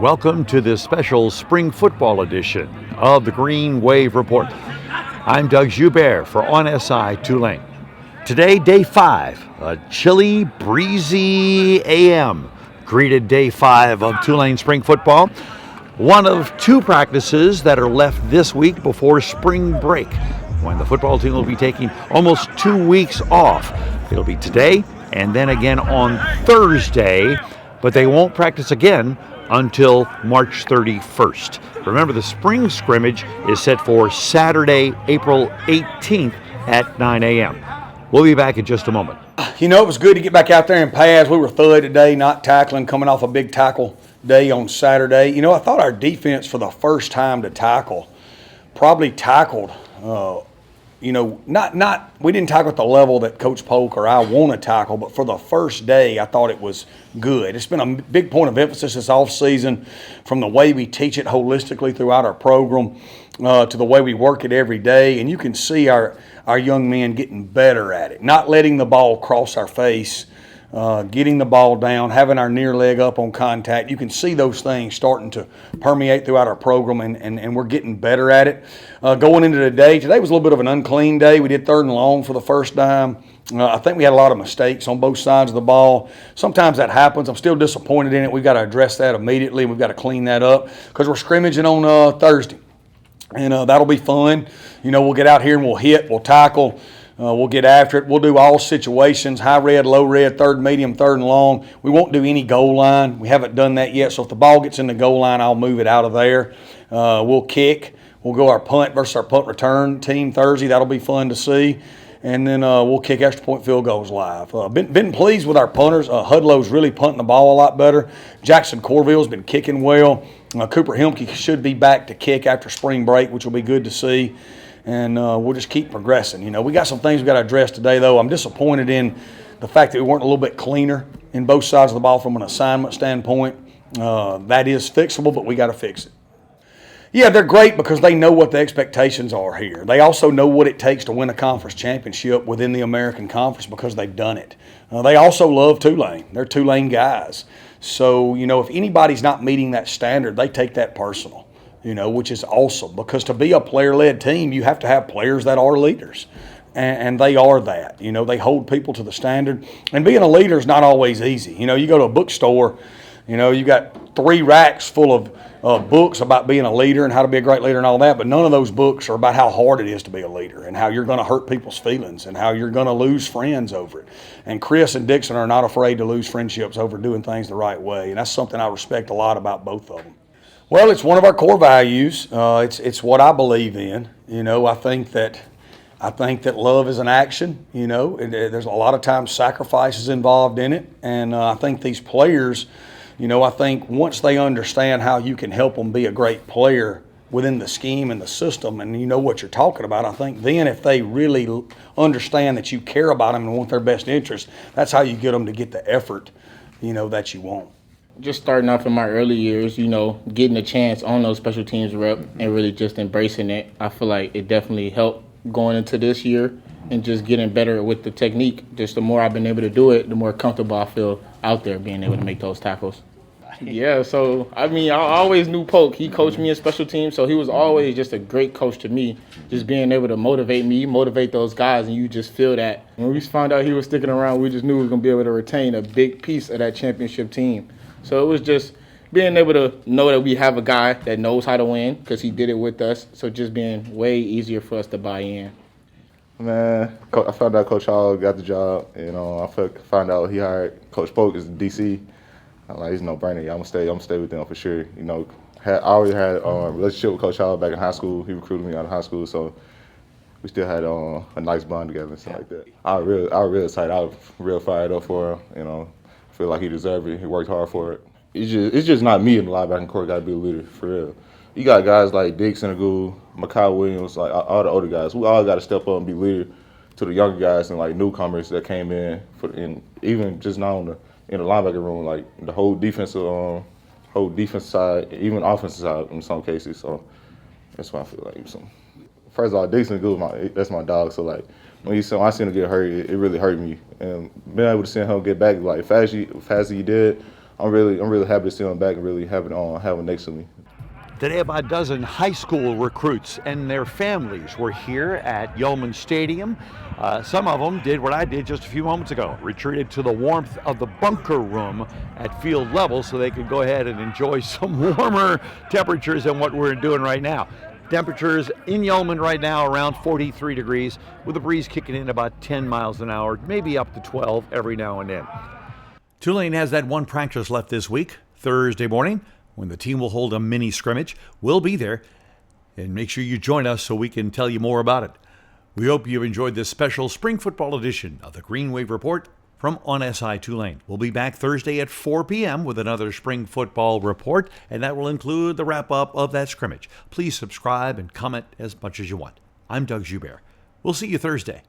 Welcome to this special spring football edition of the Green Wave Report. I'm Doug Joubert for On SI Tulane. Today, day 5, a chilly, breezy AM greeted day 5 of Tulane spring football. One of 2 practices that are left this week before spring break, when the football team will be taking almost 2 weeks off. It'll be today and then again on Thursday, but they won't practice again until March 31st. Remember, the spring scrimmage is set for Saturday, April 18th at 9 a.m. We'll be back in just a moment. You know, it was good to get back out there and pass. We were thorough today, not tackling, coming off a big tackle day on Saturday. You know, I thought our defense for the first time to tackle probably tackled, we didn't tackle at the level that Coach Polk or I want to tackle, but for the first day, I thought it was good. It's been a big point of emphasis this offseason, from the way we teach it holistically throughout our program to the way we work it every day, and you can see our young men getting better at it, not letting the ball cross our face, getting the ball down, having our near leg up on contact. You can see those things starting to permeate throughout our program, and we're getting better at it. Going into today was a little bit of an unclean day. We did 3rd and long for the first time. I think we had a lot of mistakes on both sides of the ball. Sometimes that happens. I'm still disappointed in it. We've got to address that immediately. We've got to clean that up because we're scrimmaging on Thursday, and that'll be fun. You know, we'll get out here and we'll hit, we'll tackle. We'll get after it. We'll do all situations, high red, low red, 3rd, medium, 3rd and long. We won't do any goal line. We haven't done that yet. So if the ball gets in the goal line, I'll move it out of there. We'll kick. We'll go our punt versus our punt return team Thursday. That'll be fun to see. And then we'll kick extra point field goals live. Been pleased with our punters. Hudlow's really punting the ball a lot better. Jackson Corville's been kicking well. Cooper Hemke should be back to kick after spring break, which will be good to see. And we'll just keep progressing. You know, we got some things we got to address today, though. I'm disappointed in the fact that we weren't a little bit cleaner in both sides of the ball from an assignment standpoint. That is fixable, but we got to fix it. Yeah, they're great because they know what the expectations are here. They also know what it takes to win a conference championship within the American Conference because they've done it. They also love Tulane. They're Tulane guys. So, you know, if anybody's not meeting that standard, they take that personal. You know, which is awesome, because to be a player-led team, you have to have players that are leaders, and they are that. You know, they hold people to the standard, and being a leader is not always easy. You know, you go to a bookstore, you know, you got 3 racks full of books about being a leader and how to be a great leader and all that, but none of those books are about how hard it is to be a leader and how you're going to hurt people's feelings and how you're going to lose friends over it. And Chris and Dixon are not afraid to lose friendships over doing things the right way, and that's something I respect a lot about both of them. Well, it's one of our core values. It's what I believe in. You know, I think that love is an action. You know, and there's a lot of times sacrifices involved in it, and I think these players, you know, I think once they understand how you can help them be a great player within the scheme and the system, and you know what you're talking about, I think then if they really understand that you care about them and want their best interest, that's how you get them to get the effort, you know, that you want. Just starting off in my early years, you know, getting a chance on those special teams rep and really just embracing it, I feel like it definitely helped going into this year and just getting better with the technique. Just the more I've been able to do it, the more comfortable I feel out there being able to make those tackles. Yeah, so, I mean, I always knew Polk. He coached me in special teams, so he was always just a great coach to me, just being able to motivate me, motivate those guys, and you just feel that. When we found out he was sticking around, we just knew we were going to be able to retain a big piece of that championship team. So it was just being able to know that we have a guy that knows how to win because he did it with us. So just being way easier for us to buy in. Man, I found out Coach Hall got the job. You know, I found out he hired Coach Polk as the DC. I'm like, it's no brainer. I'm gonna stay with them for sure. You know, I already had a relationship with Coach Hall back in high school. He recruited me out of high school, so we still had a nice bond together and stuff like that. I was real excited. I was real fired up for him. You know. Feel like he deserved it. He worked hard for it. It's just not me in the linebacker court got to be a leader, for real. You got guys like Dixon, Makai Williams, like all the older guys. We all got to step up and be leader to the younger guys and like newcomers that came in, and even just now in the linebacker room, like the whole defense side, even offensive side in some cases. So that's why I feel like. So, first of all, Dixon, that's my dog. So like when I seen him get hurt, it really hurt me. And being able to see him get back like fast as he did, I'm really happy to see him back and really have him next to me. Today, about a dozen high school recruits and their families were here at Yulman Stadium. Some of them did what I did just a few moments ago, retreated to the warmth of the bunker room at field level so they could go ahead and enjoy some warmer temperatures than what we're doing right now. Temperatures in Yulman right now around 43 degrees with a breeze kicking in about 10 miles an hour, maybe up to 12 every now and then. Tulane has that one practice left this week, Thursday morning, when the team will hold a mini scrimmage. We'll be there, and make sure you join us so we can tell you more about it. We hope you've enjoyed this special spring football edition of the Green Wave Report from On SI Tulane. We'll be back Thursday at 4 p.m. with another spring football report, and that will include the wrap-up of that scrimmage. Please subscribe and comment as much as you want. I'm Doug Joubert. We'll see you Thursday.